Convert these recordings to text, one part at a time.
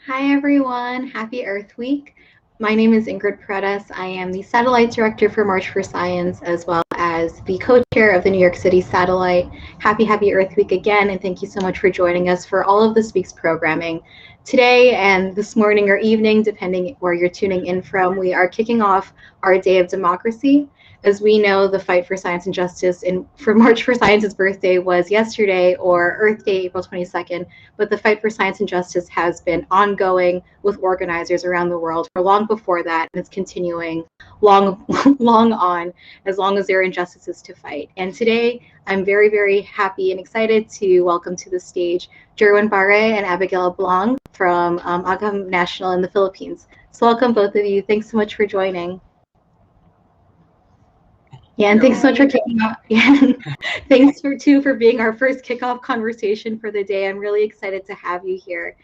Hi, everyone. Happy Earth Week. My name is Ingrid Paredes. I am the Satellite Director for March for Science, as well as the co-chair of the New York City Satellite. Happy Earth Week again, and thank you so much for joining us for all of this week's programming. Today and this morning or evening, depending where you're tuning in from, we are kicking off our Day of Democracy. As we know, the fight for science and justice for March for Science's birthday was yesterday, or Earth Day, April 22nd, but the fight for science and justice has been ongoing with organizers around the world for long before that, and it's continuing long, long on, as long as there are injustices to fight. And today, I'm very happy and excited to welcome to the stage Jerwin, Baurre, and Abigail Ablang from Agham National in the Philippines. So welcome, both of you. Thanks so much for joining. Yeah, and thanks so much for kicking off. Yeah, thanks for being our first kickoff conversation for the day. I'm really excited to have you here.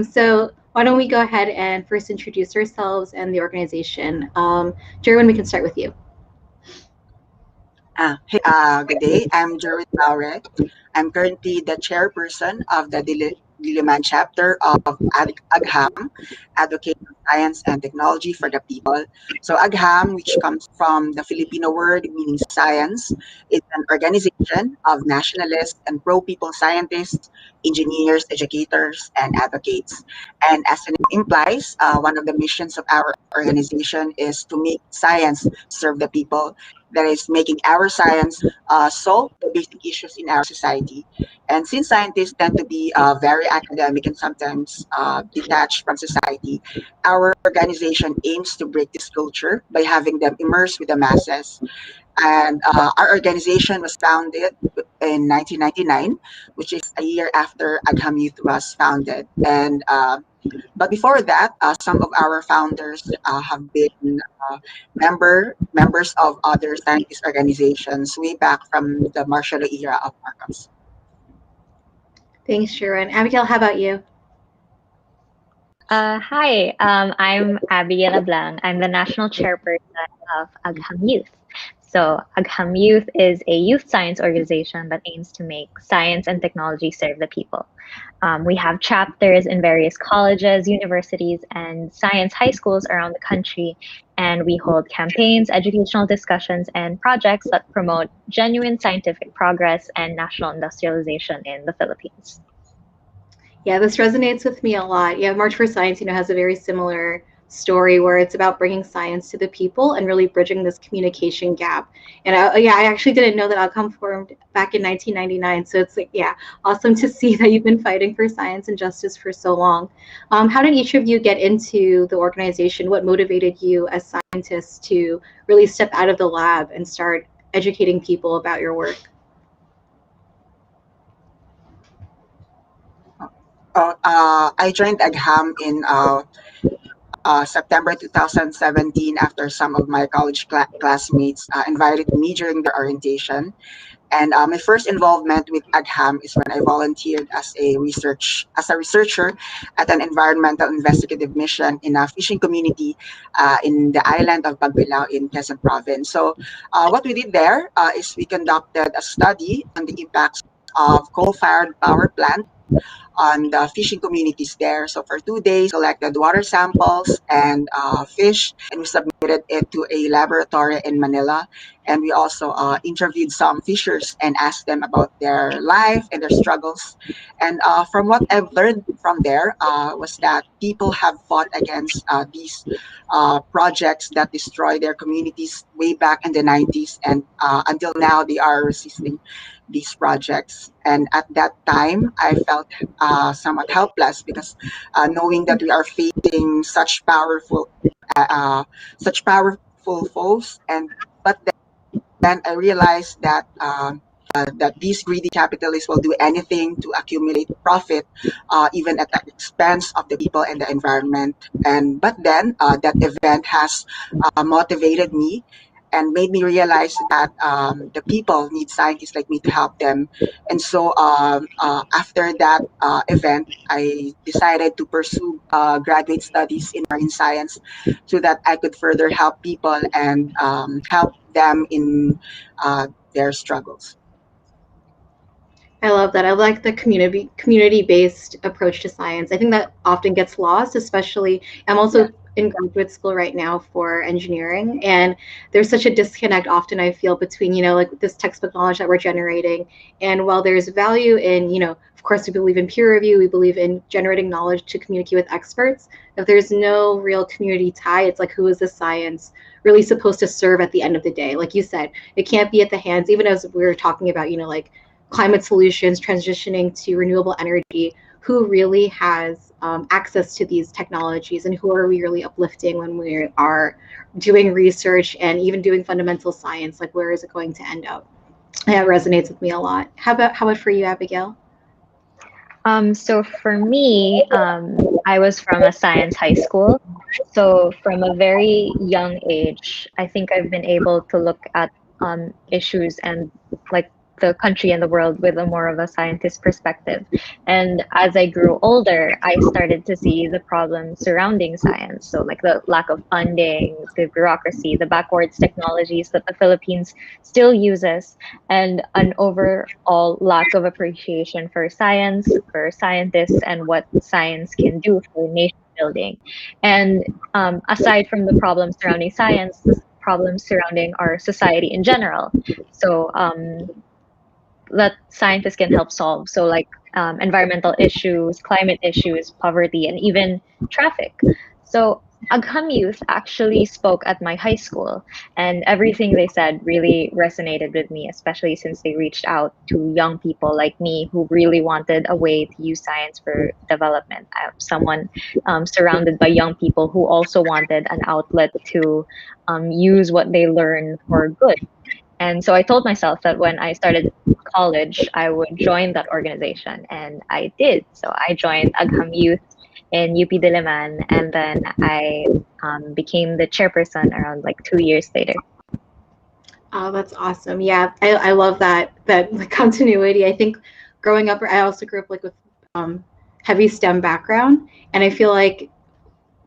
So why don't we go ahead and first introduce ourselves and the organization. Jerwin, we can start with you. Good day. I'm Jerwin Baurre. I'm currently the chairperson of the Diliman chapter of Agham, Advocacy, Science and Technology for the People. So Agham, which comes from the Filipino word meaning science, is an organization of nationalists and pro-people scientists, engineers, educators, and advocates. And as the name implies, one of the missions of our organization is to make science serve the people, that is making our science solve the basic issues in our society. And since scientists tend to be very academic and sometimes detached from society, our organization aims to break this culture by having them immersed with the masses. And our organization was founded in 1999, which is a year after Agham Youth was founded. And but before that, some of our founders have been members of other scientist organizations way back from the martial law era of Marcos. Thanks, Jerwin. Abigail, how about you? Hi, I'm Abigail Ablang. I'm the national chairperson of Agham Youth. So, Agham Youth is a youth science organization that aims to make science and technology serve the people. We have chapters in various colleges, universities, and science high schools around the country, and we hold campaigns, educational discussions, and projects that promote genuine scientific progress and national industrialization in the Philippines. Yeah, this resonates with me a lot. Yeah, March for Science, has a very similar story where it's about bringing science to the people and really bridging this communication gap. And I actually didn't know that Outcome formed back in 1999. So it's like, yeah, awesome to see that you've been fighting for science and justice for so long. How did each of you get into the organization? What motivated you as scientists to really step out of the lab and start educating people about your work? I joined Agham in September 2017 after some of my college classmates invited me during their orientation. And my first involvement with Agham is when I volunteered as a researcher at an environmental investigative mission in a fishing community in the island of Bagbilao in Quezon Province. So what we did there is we conducted a study on the impacts of coal-fired power plant on the fishing communities there. So for 2 days, collected water samples and fish, and we submitted it to a laboratory in Manila. And we also interviewed some fishers and asked them about their life and their struggles. And from what I've learned from there was that people have fought against these projects that destroy their communities way back in the 90s. And until now, they are resisting these projects. And at that time, I felt somewhat helpless because knowing that we are facing such powerful foes, and but then I realized that that these greedy capitalists will do anything to accumulate profit, even at the expense of the people and the environment. And but then that event has motivated me and made me realize that the people need scientists like me to help them. And so after that event, I decided to pursue graduate studies in marine science so that I could further help people and help them in their struggles. I love that. I like the community-based approach to science. I think that often gets lost, especially I'm Yeah. also in graduate school right now for engineering, and there's such a disconnect often I feel between, like this textbook knowledge that we're generating, and while there's value in, of course we believe in peer review, we believe in generating knowledge to communicate with experts. If there's no real community tie, it's like, who is this science really supposed to serve at the end of the day? Like you said, it can't be at the hands, even as we were talking about, like climate solutions, transitioning to renewable energy, who really has access to these technologies, and who are we really uplifting when we are doing research and even doing fundamental science? Like, where is it going to end up? That resonates with me a lot. How about for you, Abigail? So for me, I was from a science high school. So from a very young age, I think I've been able to look at issues and like the country and the world with a more of a scientist perspective. And as I grew older, I started to see the problems surrounding science. So like the lack of funding, the bureaucracy, the backwards technologies that the Philippines still uses, and an overall lack of appreciation for science, for scientists, and what science can do for nation building. And aside from the problems surrounding science, the problems surrounding our society in general. So that scientists can help solve. So like environmental issues, climate issues, poverty, and even traffic. So Agham Youth actually spoke at my high school, and everything they said really resonated with me, especially since they reached out to young people like me who really wanted a way to use science for development. I'm someone surrounded by young people who also wanted an outlet to use what they learn for good. And so I told myself that when I started college, I would join that organization, and I did. So I joined Agham Youth in UP Diliman, and then I became the chairperson around like 2 years later. Oh, that's awesome. Yeah, I love that like, continuity. I think growing up, I also grew up like with heavy STEM background, and I feel like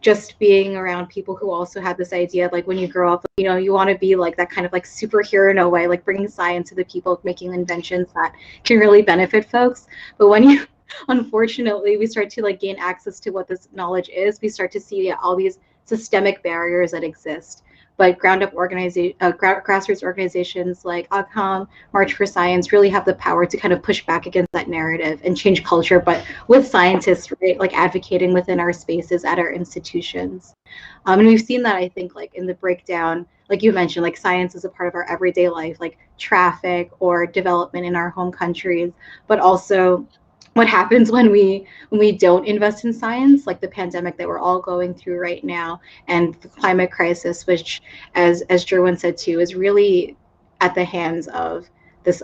just being around people who also had this idea, like when you grow up, you want to be like that kind of like superhero in a way, like bringing science to the people, making inventions that can really benefit folks. But when you unfortunately we start to like gain access to what this knowledge is, we start to see all these systemic barriers that exist. But grassroots organizations like Agham, March for Science really have the power to kind of push back against that narrative and change culture, but with scientists, right, like advocating within our spaces at our institutions. And we've seen that, I think, like in the breakdown, like you mentioned, like science is a part of our everyday life, like traffic or development in our home countries, but also what happens when we don't invest in science, like the pandemic that we're all going through right now, and the climate crisis, which, as Jerwin said too, is really at the hands of this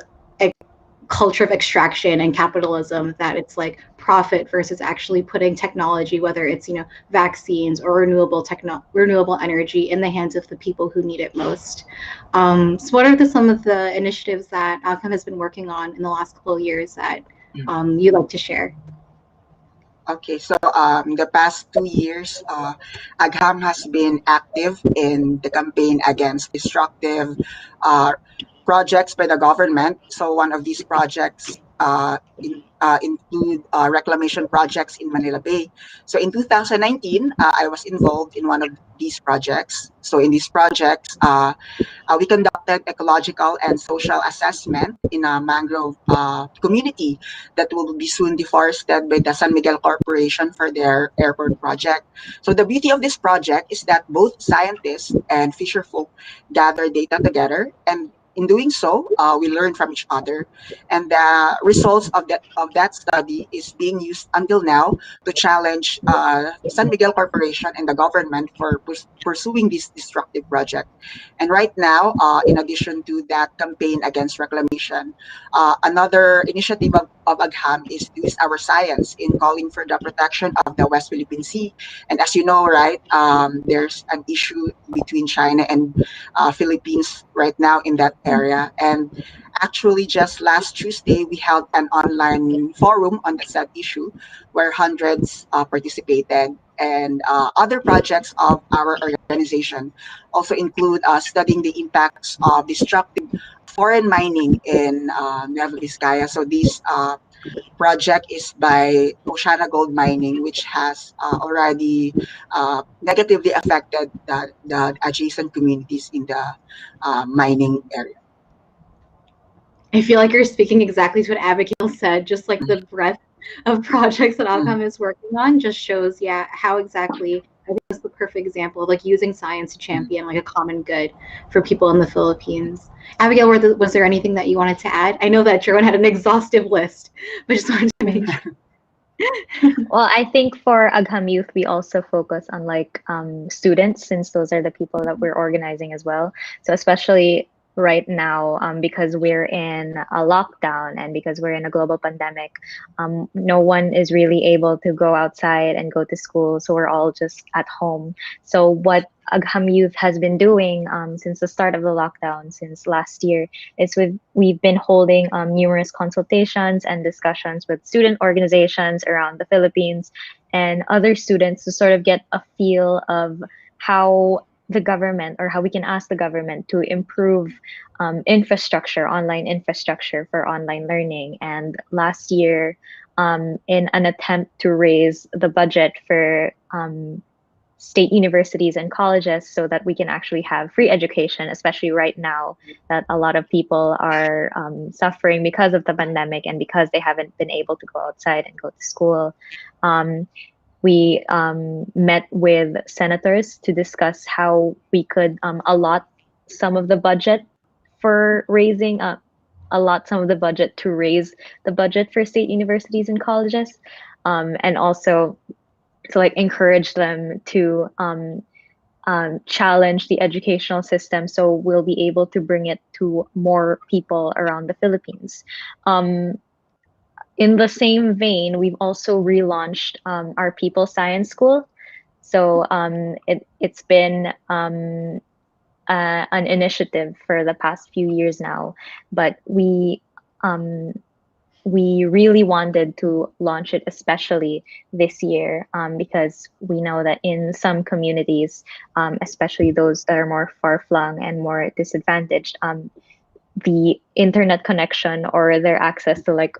culture of extraction and capitalism, that it's like profit versus actually putting technology, whether it's vaccines or renewable energy, in the hands of the people who need it most. So what are some of the initiatives that Outcome has been working on in the last couple of years that you'd like to share? Okay, so the past 2 years, Agham has been active in the campaign against destructive uh, projects by the government. So one of these projects include reclamation projects in Manila Bay. So in 2019, I was involved in one of these projects. So in these projects, we conducted ecological and social assessment in a mangrove community that will be soon deforested by the San Miguel Corporation for their airport project. So the beauty of this project is that both scientists and fisherfolk gather data together, and in doing so, we learn from each other, and the results of that study is being used until now to challenge San Miguel Corporation and the government for pursuing this destructive project. And right now, in addition to that campaign against reclamation, another initiative of Agham is to use our science in calling for the protection of the West Philippine Sea. And as you know, right, there's an issue between China and Philippines right now in that area. And actually, just last Tuesday, we held an online forum on the said issue where hundreds participated. And other projects of our organization also include studying the impacts of destructive foreign mining in Nueva Vizcaya. So this project is by Oceana Gold Mining, which has already negatively affected the adjacent communities in the mining area. I feel like you're speaking exactly to what Abigail said, just like the breadth of projects that Agham is working on just shows, yeah, how exactly, I think that's the perfect example of like using science to champion like a common good for people in the Philippines. Abigail, was there anything that you wanted to add? I know that Jerwin had an exhaustive list, but just wanted to make sure. Well, I think for Agham Youth, we also focus on like students, since those are the people that we're organizing as well. So especially right now, because we're in a lockdown and because we're in a global pandemic, no one is really able to go outside and go to school. So we're all just at home. So what Agham Youth has been doing since the start of the lockdown, since last year, is we've been holding numerous consultations and discussions with student organizations around the Philippines and other students to sort of get a feel of how the government, or how we can ask the government to improve infrastructure, online infrastructure for online learning. And last year, in an attempt to raise the budget for state universities and colleges so that we can actually have free education, especially right now that a lot of people are suffering because of the pandemic and because they haven't been able to go outside and go to school. We met with senators to discuss how we could allot some of the budget for raising allot some of the budget to raise the budget for state universities and colleges, and also to like encourage them to challenge the educational system so we'll be able to bring it to more people around the Philippines. In the same vein, we've also relaunched our People Science School. So it's been an initiative for the past few years now, but we really wanted to launch it especially this year because we know that in some communities, especially those that are more far-flung and more disadvantaged, the internet connection or their access to like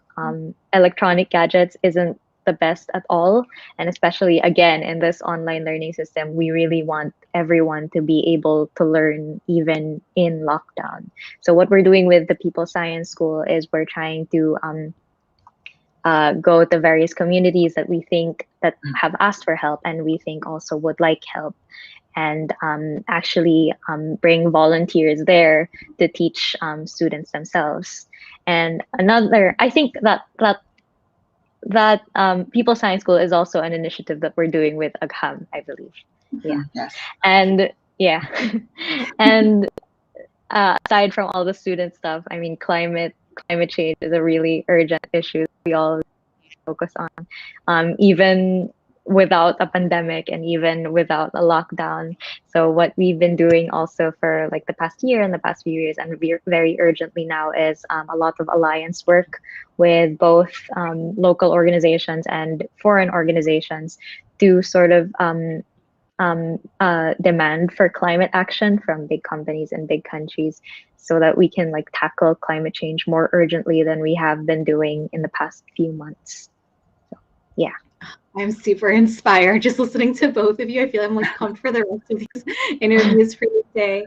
electronic gadgets isn't the best at all. And especially again in this online learning system, we really want everyone to be able to learn even in lockdown. So what we're doing with the People Science School is we're trying to go to various communities that we think that have asked for help and we think also would like help, and actually bring volunteers there to teach students themselves. And another, I think that People Science School is also an initiative that we're doing with Agham, I believe. Yeah. Yes. And yeah, and aside from all the student stuff, I mean, climate change is a really urgent issue we all focus on, even without a pandemic and even without a lockdown. So what we've been doing also for like the past year and the past few years, and very urgently now, is a lot of alliance work with both local organizations and foreign organizations to sort of demand for climate action from big companies and big countries so that we can like tackle climate change more urgently than we have been doing in the past few months. So, yeah. I'm super inspired just listening to both of you. I feel I'm like pumped for the rest of these interviews for today.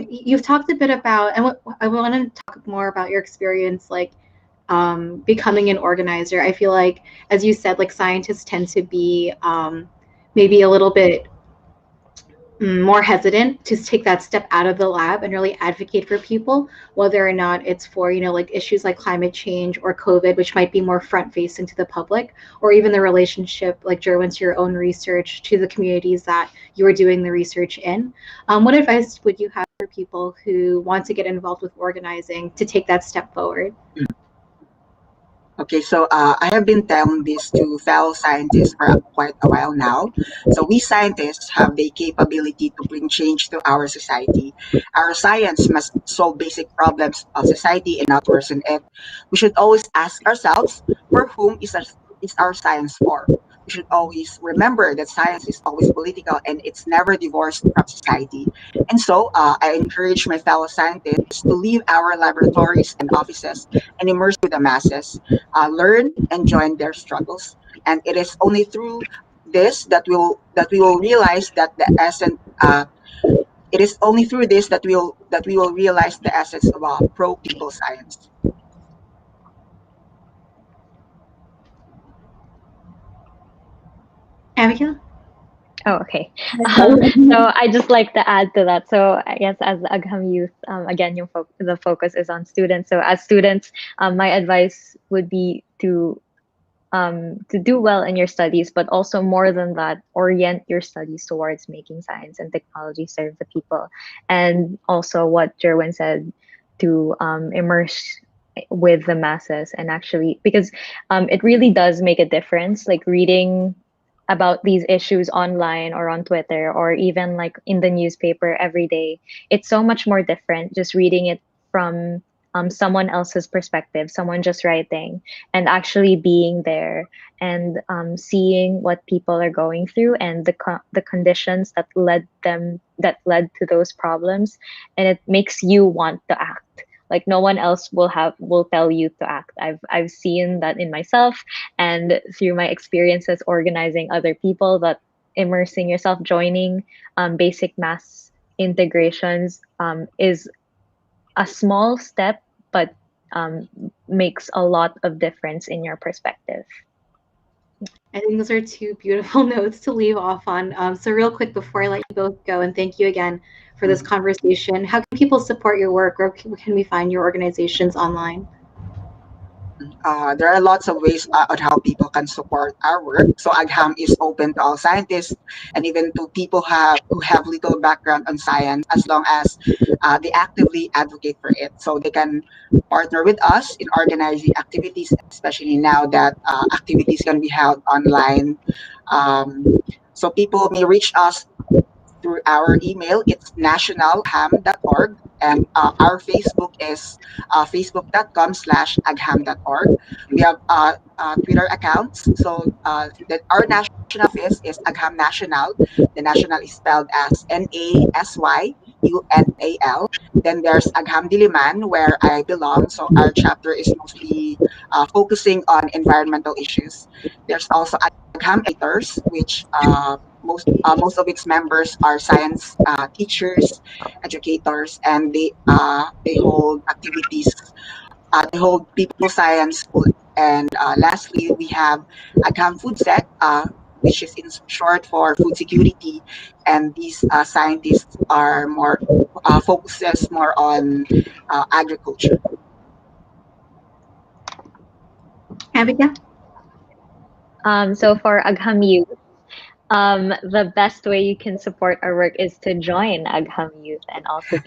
You've talked a bit about, and I want to talk more about your experience, like becoming an organizer. I feel like, as you said, like scientists tend to be maybe a little bit more hesitant to take that step out of the lab and really advocate for people, whether or not it's for, like issues like climate change or COVID, which might be more front facing to the public, or even the relationship, like Jerwin, to your own research, to the communities that you are doing the research in. What advice would you have for people who want to get involved with organizing to take that step forward? Okay, so I have been telling this to fellow scientists for quite a while now. So we scientists have the capability to bring change to our society. Our science must solve basic problems of society and not worsen it. We should always ask ourselves, for whom is our science for? should always remember that science is always political and it's never divorced from society. And so I encourage my fellow scientists to leave our laboratories and offices and immerse with the masses, learn and join their struggles. And it is only through this that we will realize that the essence. It is only through this that we will realize the essence of pro people science. Abigail? Oh, okay. So I just like to add to that. So I guess as Agham youth, again, the focus is on students. So as students, my advice would be to do well in your studies, but also more than that, orient your studies towards making science and technology serve the people. And also what Jerwin said, to immerse with the masses and actually, because it really does make a difference, like reading about these issues online or on Twitter or even like in the newspaper every day. It's so much more different just reading it from someone else's perspective, someone just writing, and actually being there and seeing what people are going through and the conditions that led to those problems, and it makes you want to act. Like no one else will tell you to act. I've seen that in myself and through my experiences organizing other people, that immersing yourself, joining basic mass integrations is a small step, but makes a lot of difference in your perspective. I think those are two beautiful notes to leave off on. So real quick before I let you both go, and thank you again for this conversation, how can people support your work, or can we find your organizations online? There are lots of ways on how people can support our work. So Agham is open to all scientists and even to people who have little background on science, as long as they actively advocate for it. So they can partner with us in organizing activities, especially now that activities can be held online. So people may reach us through our email. It's nationalagham.org. And our Facebook is facebook.com/agham.org. We have Twitter accounts. So our national office is Agham National. The national is spelled as NASYUNAL. Then there's Agham Diliman, where I belong. So our chapter is mostly focusing on environmental issues. There's also Agham Editors, which most of its members are science teachers, educators, and they hold activities. They hold people science school. And lastly, we have Agham Food Sec, which is in short for food security. And these scientists are more focuses more on agriculture. Abigail? So for Agham Youth, the best way you can support our work is to join Agham Youth and also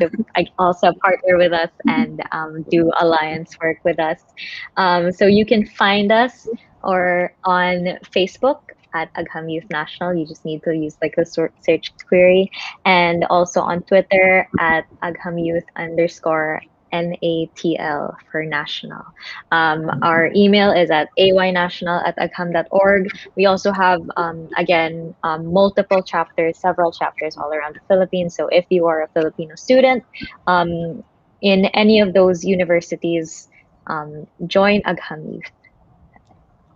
partner with us and do alliance work with us. So you can find us or on Facebook at Agham Youth National. You just need to use like a search query, and also on Twitter at Agham Youth _ NATL for national. Our email is at aynational@agham.org. We also have, again, multiple chapters, several chapters all around the Philippines. So if you are a Filipino student in any of those universities, join Agham Youth.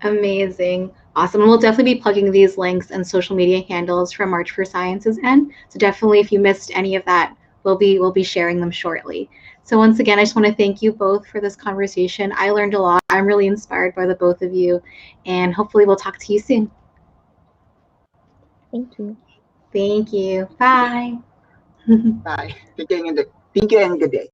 Amazing. Awesome. And we'll definitely be plugging these links and social media handles from March for Science's end. So definitely if you missed any of that, we'll be sharing them shortly. So once again, I just want to thank you both for this conversation. I learned a lot. I'm really inspired by the both of you, and hopefully we'll talk to you soon. Thank you. Thank you. Bye. Bye. Thank you and good day.